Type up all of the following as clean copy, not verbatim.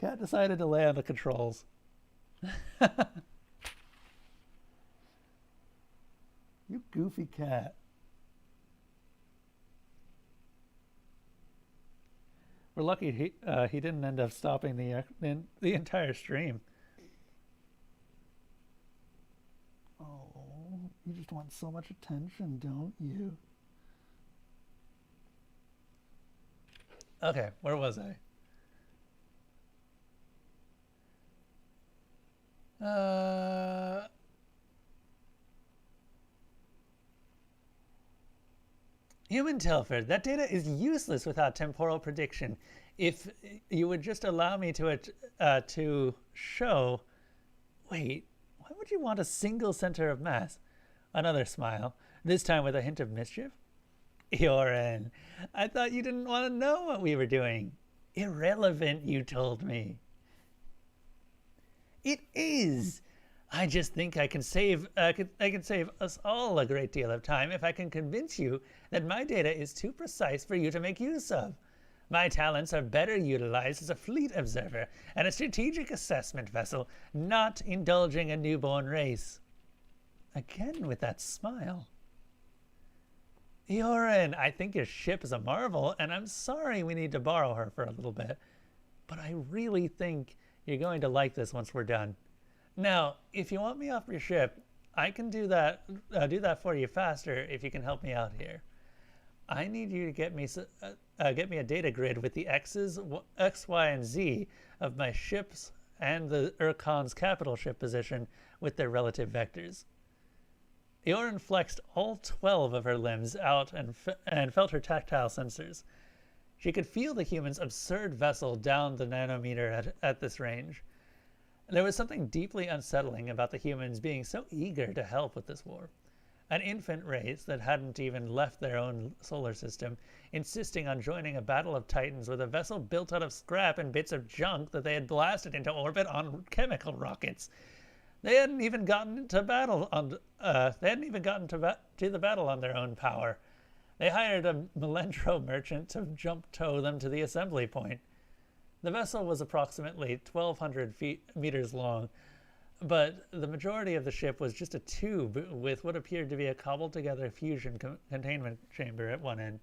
Cat decided to lay on the controls. You goofy cat. We're lucky he didn't end up stopping the entire stream. Oh, you just want so much attention, don't you? Okay, where was I? Human Telford, that data is useless without temporal prediction. If you would just allow me to show... Wait, why would you want a single center of mass? Another smile, this time with a hint of mischief. Ioren, I thought you didn't want to know what we were doing. Irrelevant, you told me. It is. I just think I can save us all a great deal of time if I can convince you that my data is too precise for you to make use of. My talents are better utilized as a fleet observer and a strategic assessment vessel, not indulging a newborn race. Again with that smile. Ioren, I think your ship is a marvel, and I'm sorry we need to borrow her for a little bit. But I really think you're going to like this once we're done. Now, if you want me off your ship, I can do that for you faster if you can help me out here. I need you to get me a data grid with the X's, X, Y, and Z of my ships and the Urkon's capital ship position with their relative vectors. Ioren flexed all 12 of her limbs out and felt her tactile sensors. She could feel the human's absurd vessel down the nanometer at this range. There was something deeply unsettling about the humans being so eager to help with this war. An infant race that hadn't even left their own solar system, insisting on joining a battle of titans with a vessel built out of scrap and bits of junk that they had blasted into orbit on chemical rockets. They hadn't even gotten to battle on. They hadn't even gotten to the battle on their own power. They hired a Melendro merchant to jump tow them to the assembly point. The vessel was approximately 1,200 meters long, but the majority of the ship was just a tube with what appeared to be a cobbled-together fusion containment chamber at one end.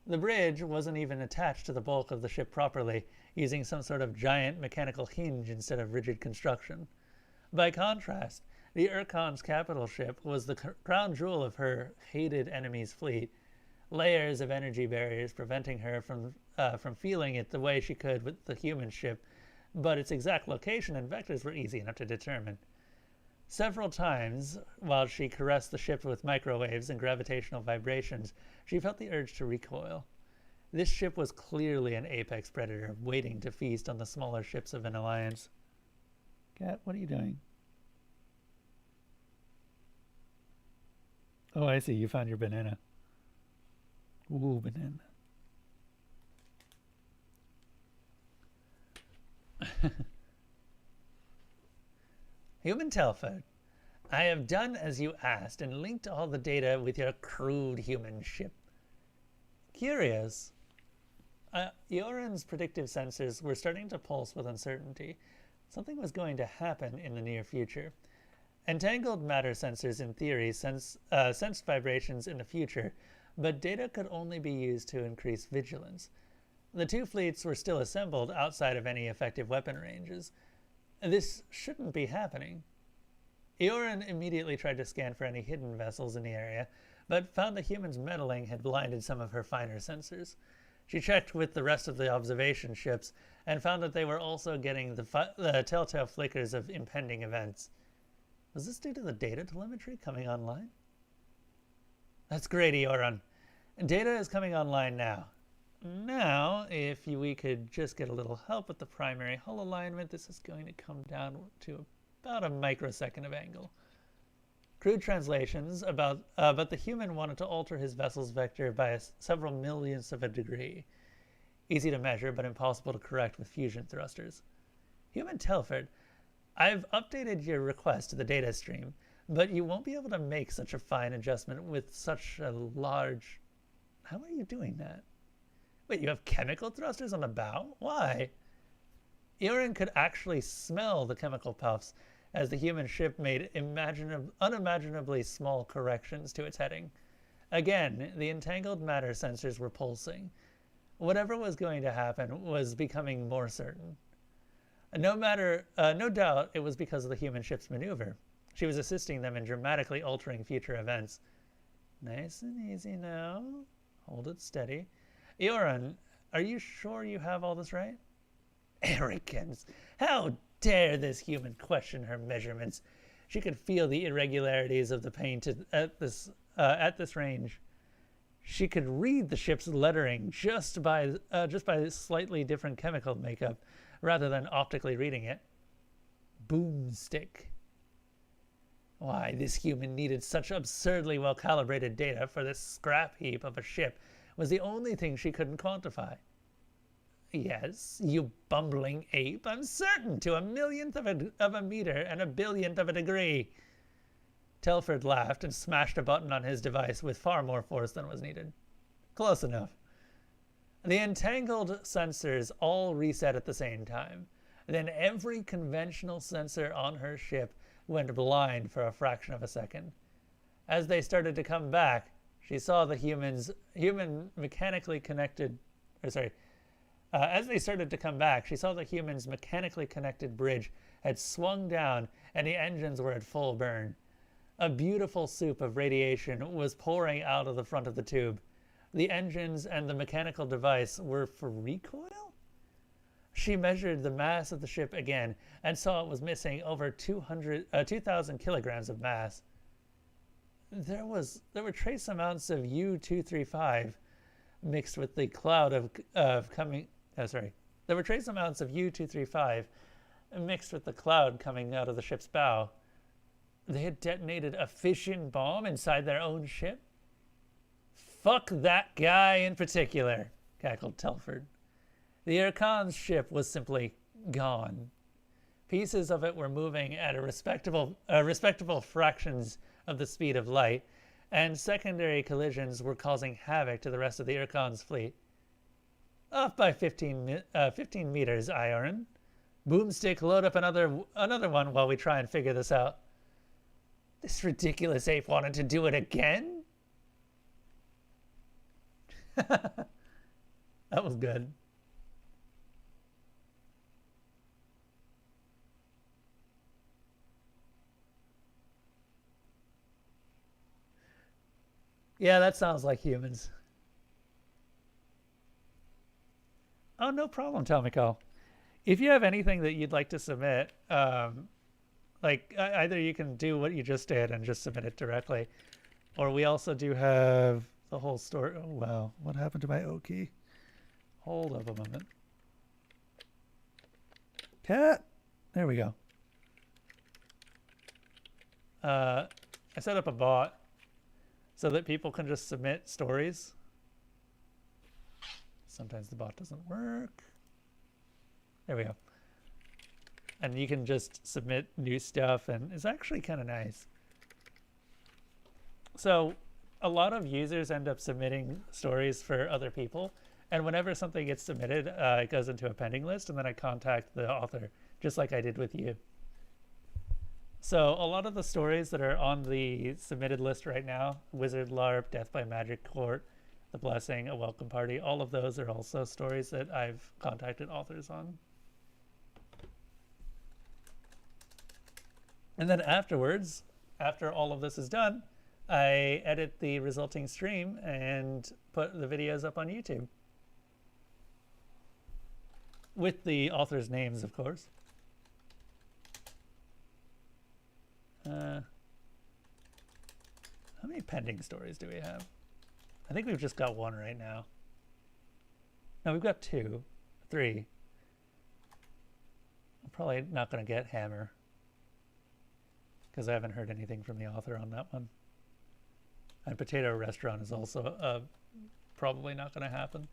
The bridge wasn't even attached to the bulk of the ship properly, using some sort of giant mechanical hinge instead of rigid construction. By contrast, the Urkon's capital ship was the crown jewel of her hated enemy's fleet, layers of energy barriers preventing her from feeling it the way she could with the human ship, but its exact location and vectors were easy enough to determine. Several times, while she caressed the ship with microwaves and gravitational vibrations, she felt the urge to recoil. This ship was clearly an apex predator, waiting to feast on the smaller ships of an alliance. Cat, what are you doing? Oh, I see. You found your banana. Ooh, banana. Human Telford, I have done as you asked and linked all the data with your crude human ship. Curious. Ioren's predictive sensors were starting to pulse with uncertainty. Something was going to happen in the near future. Entangled matter sensors, in theory, sensed vibrations in the future, but data could only be used to increase vigilance. The two fleets were still assembled outside of any effective weapon ranges. This shouldn't be happening. Ioren immediately tried to scan for any hidden vessels in the area, but found the humans' meddling had blinded some of her finer sensors. She checked with the rest of the observation ships and found that they were also getting the telltale flickers of impending events. Was this due to the data telemetry coming online? That's great, Ioren. Data is coming online now. Now, if we could just get a little help with the primary hull alignment, this is going to come down to about a microsecond of angle. Crude translations but the human wanted to alter his vessel's vector by several millionths of a degree. Easy to measure, but impossible to correct with fusion thrusters. Human Telford, I've updated your request to the data stream, but you won't be able to make such a fine adjustment with such a large... How are you doing that? Wait, you have chemical thrusters on the bow? Why? Eorin could actually smell the chemical puffs as the human ship made unimaginably small corrections to its heading. Again, the entangled matter sensors were pulsing. Whatever was going to happen was becoming more certain. No doubt it was because of the human ship's maneuver. She was assisting them in dramatically altering future events. Nice and easy now. Hold it steady. Eorin, are you sure you have all this right? Arrogance. How dare this human question her measurements? She could feel the irregularities of the paint at this range. She could read the ship's lettering just by slightly different chemical makeup, rather than optically reading it. Boomstick. Why, this human needed such absurdly well-calibrated data for this scrap heap of a ship was the only thing she couldn't quantify. Yes, you bumbling ape, I'm certain to a millionth of a meter and a billionth of a degree. Telford laughed and smashed a button on his device with far more force than was needed. Close enough. The entangled sensors all reset at the same time. Then every conventional sensor on her ship went blind for a fraction of a second. As they started to come back, she saw the as they started to come back, she saw the human's mechanically connected bridge had swung down and the engines were at full burn. A beautiful soup of radiation was pouring out of the front of the tube. The engines and the mechanical device were for recoil? She measured the mass of the ship again and saw it was missing over 2,000 kilograms of mass. There were trace amounts of U-235 mixed with the cloud There were trace amounts of U-235 mixed with the cloud coming out of the ship's bow. They had detonated a fission bomb inside their own ship? Fuck that guy in particular, cackled Telford. The Irkon's ship was simply gone. Pieces of it were moving at respectable fractions of the speed of light, and secondary collisions were causing havoc to the rest of the Irkon's fleet. Off by 15 meters, Eorin. Boomstick, load up another one while we try and figure this out. This ridiculous ape wanted to do it again? That was good. Yeah, that sounds like humans. Oh, no problem, Tomiko. If you have anything that you'd like to submit, either you can do what you just did and just submit it directly, or we also do have the whole story. Oh, wow. What happened to my O key? Hold up a moment. Cat! There we go. I set up a bot so that people can just submit stories. Sometimes the bot doesn't work. There we go. And you can just submit new stuff, and it's actually kind of nice. So a lot of users end up submitting stories for other people, and whenever something gets submitted, it goes into a pending list, and then I contact the author, just like I did with you. So a lot of the stories that are on the submitted list right now, Wizard LARP, Death by Magic Court, The Blessing, A Welcome Party, all of those are also stories that I've contacted authors on. And then afterwards, after all of this is done, I edit the resulting stream and put the videos up on YouTube. With the authors' names, of course. How many pending stories do we have? I think we've just got one right now. No, we've got 2, 3. I'm probably not going to get Hammer, because I haven't heard anything from the author on that one. And Potato Restaurant is also probably not going to happen.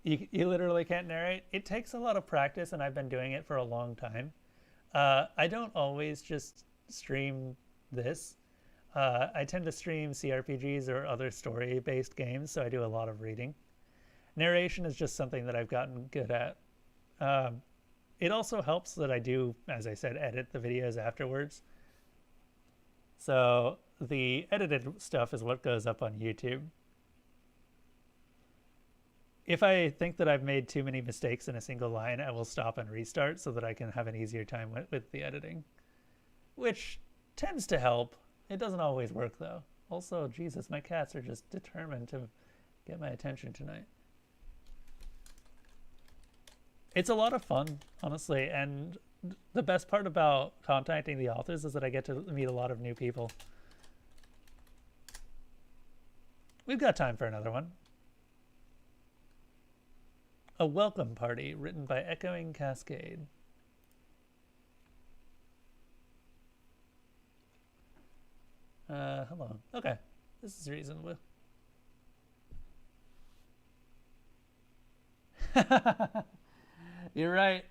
You literally can't narrate. It takes a lot of practice, and I've been doing it for a long time. I don't always just stream this. I tend to stream CRPGs or other story-based games, so I do a lot of reading. Narration is just something that I've gotten good at. It also helps that I do, as I said, edit the videos afterwards. So the edited stuff is what goes up on YouTube. If I think that I've made too many mistakes in a single line, I will stop and restart so that I can have an easier time with the editing, which tends to help. It doesn't always work, though. Also, Jesus, my cats are just determined to get my attention tonight. It's a lot of fun, honestly, and the best part about contacting the authors is that I get to meet a lot of new people. We've got time for another one. A Welcome Party, written by Echoing Cascade. Hello. Okay, this is reasonable. You're right.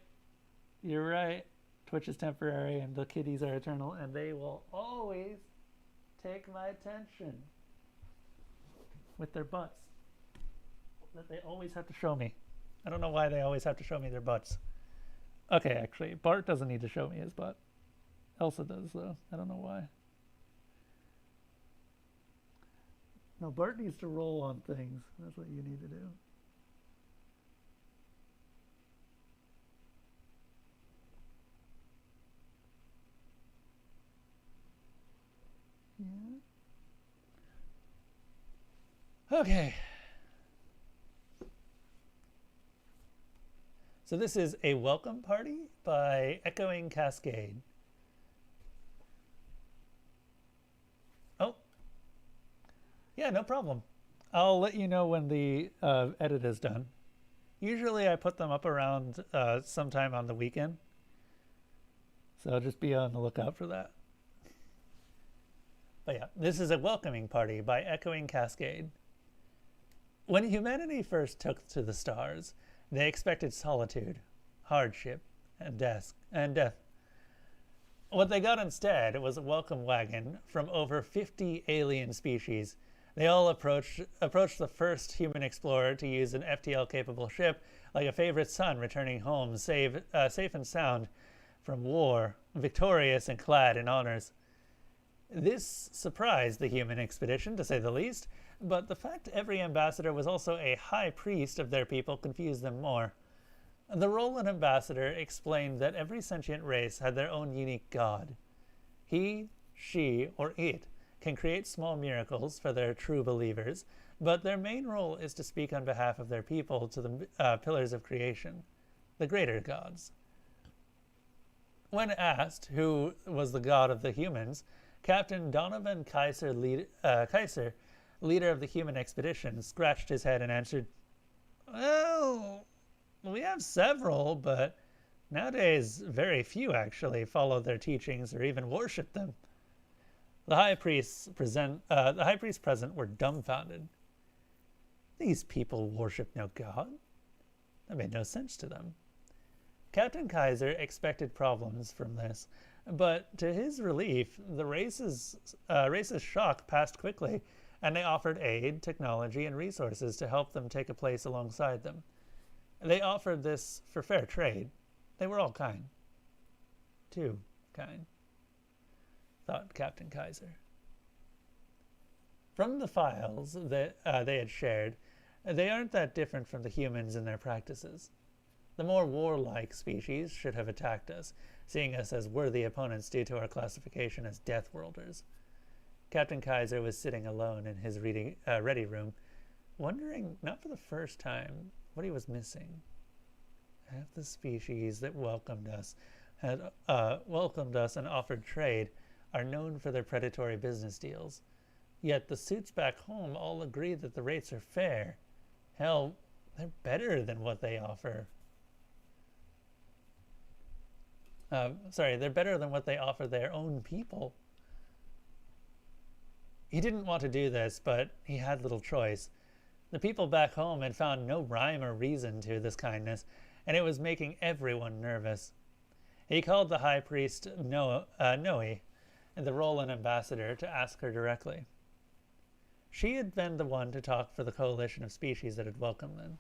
You're right. Twitch is temporary and the kitties are eternal, and they will always take my attention with their butts that they always have to show me. I don't know why they always have to show me their butts. Okay, actually, Bart doesn't need to show me his butt. Elsa does, though. I don't know why. No, Bart needs to roll on things. That's what you need to do. Yeah. Okay. So this is A Welcome Party by Echoing Cascade. Oh. Yeah, no problem. I'll let you know when the edit is done. Usually I put them up around sometime on the weekend. So just be on the lookout for that. But yeah, this is A Welcoming Party by Echoing Cascade. When humanity first took to the stars, they expected solitude, hardship, and death. What they got instead was a welcome wagon from over 50 alien species. They all approached the first human explorer to use an FTL-capable ship like a favorite son returning home safe and sound from war, victorious and clad in honors. This surprised the human expedition, to say the least, but the fact every ambassador was also a high priest of their people confused them more. The Roland ambassador explained that every sentient race had their own unique god. He, she, or it can create small miracles for their true believers, but their main role is to speak on behalf of their people to the pillars of creation, the greater gods. When asked who was the god of the humans, Captain Donovan Kaiser, leader of the human expedition, scratched his head and answered, "Well, we have several, but nowadays very few actually follow their teachings or even worship them." The high priests present were dumbfounded. These people worship no god. That made no sense to them. Captain Kaiser expected problems from this, but to his relief, the race's shock passed quickly, and they offered aid, technology, and resources to help them take a place alongside them. They offered this for fair trade. They were all kind. Too kind, thought Captain Kaiser. From the files that they had shared, they aren't that different from the humans in their practices. The more warlike species should have attacked us, seeing us as worthy opponents due to our classification as Death Worlders. Captain Kaiser was sitting alone in his ready room, wondering, not for the first time, what he was missing. Half the species that welcomed us and offered trade are known for their predatory business deals. Yet the suits back home all agree that the rates are fair. Hell, they're better than what they offer. They're better than what they offer their own people. He didn't want to do this, but he had little choice. The people back home had found no rhyme or reason to this kindness, and it was making everyone nervous. He called the high priest Noe, the Roland ambassador to ask her directly. She had been the one to talk for the coalition of species that had welcomed them.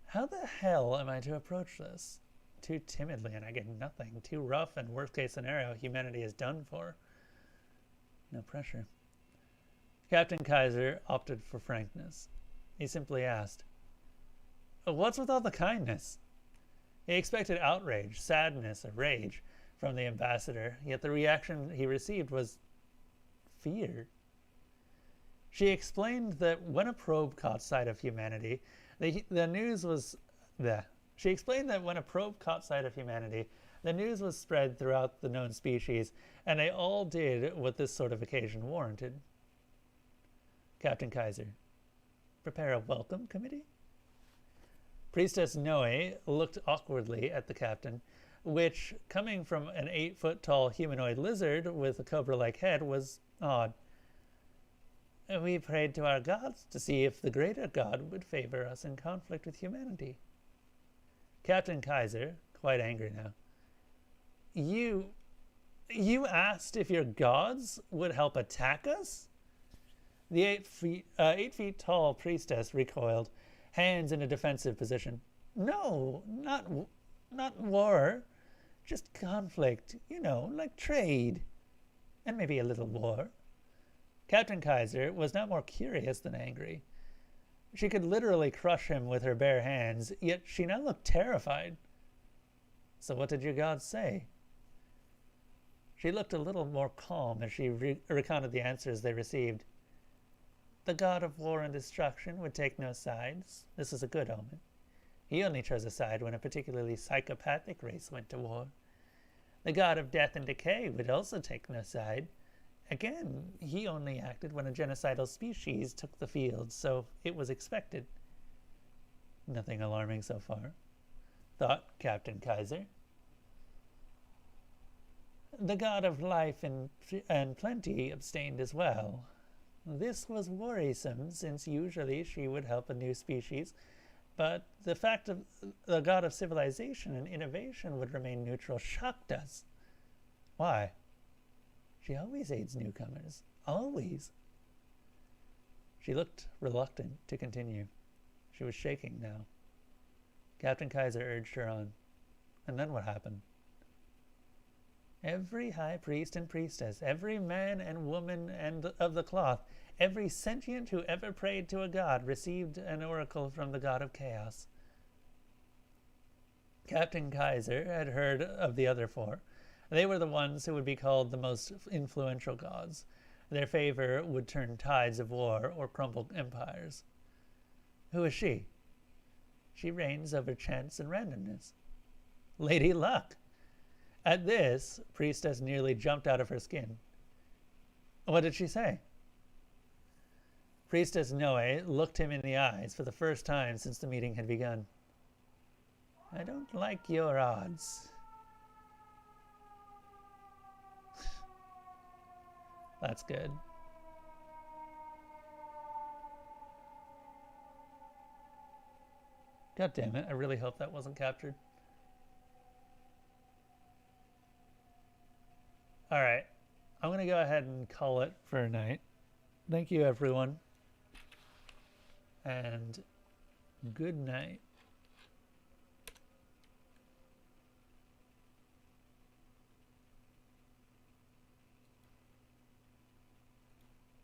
How the hell am I to approach this? Too timidly and I get nothing. Too rough and worst case scenario, humanity is done for. No pressure. Captain Kaiser opted for frankness. He simply asked, "What's with all the kindness?" He expected outrage, sadness, or rage from the ambassador, yet the reaction he received was fear. She explained that when a probe caught sight of humanity, the news was She explained that when a probe caught sight of humanity, the news was spread throughout the known species, and they all did what this sort of occasion warranted. Captain Kaiser, prepare a welcome committee? Priestess Noe looked awkwardly at the captain, which, coming from an 8-foot-tall humanoid lizard with a cobra-like head, was odd. We prayed to our gods to see if the greater god would favor us in conflict with humanity. Captain Kaiser, quite angry now. You asked if your gods would help attack us? The 8 feet tall priestess recoiled, hands in a defensive position. No, not war. Just conflict, like trade. And maybe a little war. Captain Kaiser was not more curious than angry. She could literally crush him with her bare hands, yet she now looked terrified. So what did your gods say? She looked a little more calm as she recounted the answers they received. The god of war and destruction would take no sides. This is a good omen. He only chose a side when a particularly psychopathic race went to war. The god of death and decay would also take no side. Again, he only acted when a genocidal species took the field, so it was expected. Nothing alarming so far, thought Captain Kaiser. The god of life and plenty abstained as well. This was worrisome, since usually she would help a new species, but the fact of the god of civilization and innovation would remain neutral shocked us. Why? She always aids newcomers. Always. She looked reluctant to continue. She was shaking now. Captain Kaiser urged her on. And then what happened? Every high priest and priestess, every man and woman of the cloth, every sentient who ever prayed to a god received an oracle from the god of chaos. Captain Kaiser had heard of the other 4. They were the ones who would be called the most influential gods. Their favor would turn tides of war or crumble empires. Who is she? She reigns over chance and randomness. Lady Luck. At this, Priestess nearly jumped out of her skin. What did she say? Priestess Noe looked him in the eyes for the first time since the meeting had begun. I don't like your odds. That's good. God damn it, I really hope that wasn't captured. Alright, I'm going to go ahead and call it for a night. Thank you, everyone. And good night.